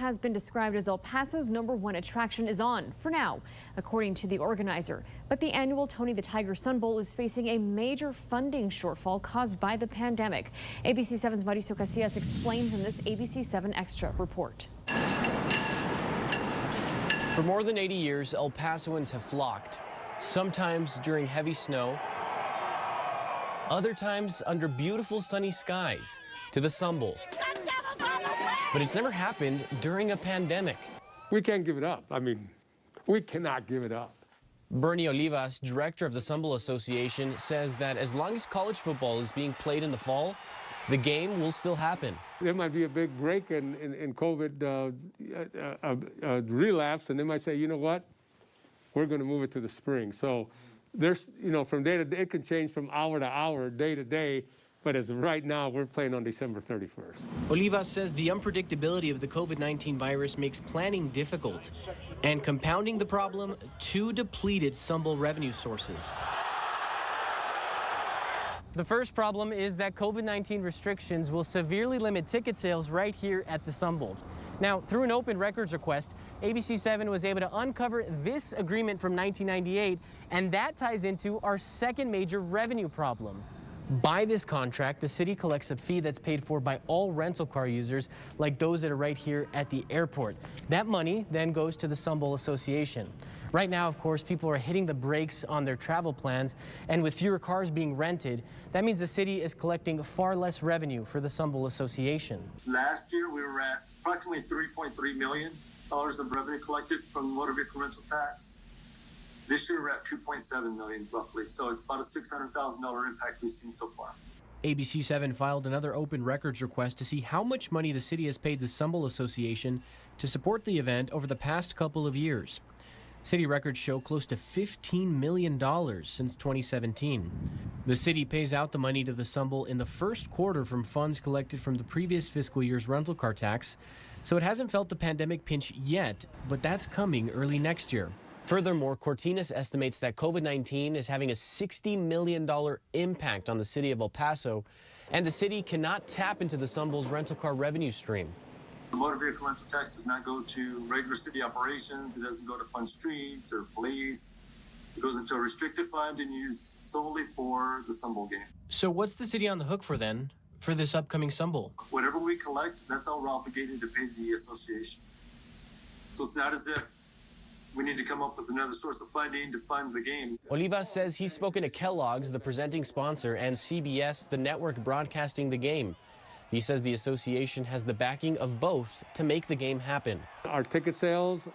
has been described as El Paso's #1 attraction is on, for now, according to the organizer. But the annual Tony the Tiger Sun Bowl is facing a major funding shortfall caused by the pandemic. ABC 7's Mauricio Casillas explains in this ABC 7 Extra report. For more than 80 years, El Pasoans have flocked, sometimes during heavy snow, other times under beautiful sunny skies, to the Sun Bowl. But it's never happened during a pandemic. We can't give it up. I mean, we cannot give it up. Bernie Olivas, director of the Sun Bowl Association, says that as long as college football is being played in the fall, the game will still happen. There might be a big break in COVID relapse, and they might say, you know what, we're going to move it to the spring. So there's, from day to day, it can change from hour to hour, day to day. But as of right now, we're playing on December 31st. Olivas says the unpredictability of the COVID-19 virus makes planning difficult. And compounding the problem, 2 depleted Sun Bowl revenue sources. The first problem is that COVID-19 restrictions will severely limit ticket sales right here at the Sun Bowl. Now, through an open records request, ABC 7 was able to uncover this agreement from 1998, and that ties into our second major revenue problem. By this contract, the city collects a fee that's paid for by all rental car users, like those that are right here at the airport. That money then goes to the Sun Bowl Association. Right now, of course, people are hitting the brakes on their travel plans, and with fewer cars being rented, that means the city is collecting far less revenue for the Sun Bowl Association. Last year, we were at approximately $3.3 million of revenue collected from motor vehicle rental tax. This year, we're at $2.7 million, roughly. So it's about a $600,000 impact we've seen so far. ABC 7 filed another open records request to see how much money the city has paid the Sun Bowl Association to support the event over the past couple of years. City records show close to $15 million since 2017. The city pays out the money to the Sun Bowl in the first quarter from funds collected from the previous fiscal year's rental car tax, so it hasn't felt the pandemic pinch yet, but that's coming early next year. Furthermore, Cortinas estimates that COVID-19 is having a $60 million impact on the city of El Paso, and the city cannot tap into the Sun Bowl's rental car revenue stream. The motor vehicle rental tax does not go to regular city operations. It doesn't go to fund streets or police. It goes into a restricted fund and used solely for the Sun Bowl game. So what's the city on the hook for then, for this upcoming Sun Bowl? Whatever we collect, that's all we're obligated to pay the association. So it's not as if we need to come up with another source of funding to fund the game. Olivas says he's spoken to Kellogg's, the presenting sponsor, and CBS, the network broadcasting the game. He says the association has the backing of both to make the game happen. Our ticket sales,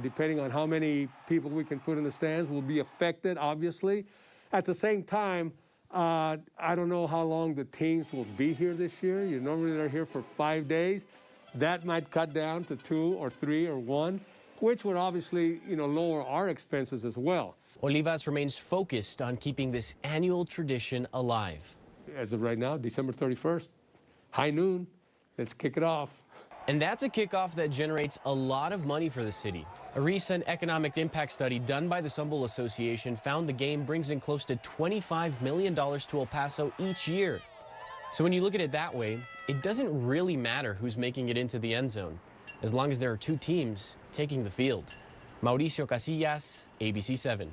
depending on how many people we can put in the stands, will be affected, obviously. At the same time, I don't know how long the teams will be here this year. Normally they're here for 5 days. That might cut down to 2 or 3 or 1. Which would obviously, lower our expenses as well. Olivas remains focused on keeping this annual tradition alive. As of right now, December 31st, high noon, let's kick it off. And that's a kickoff that generates a lot of money for the city. A recent economic impact study done by the Sun Bowl Association found the game brings in close to $25 million to El Paso each year. So when you look at it that way, it doesn't really matter who's making it into the end zone, as long as there are 2 teams taking the field. Mauricio Casillas, ABC 7.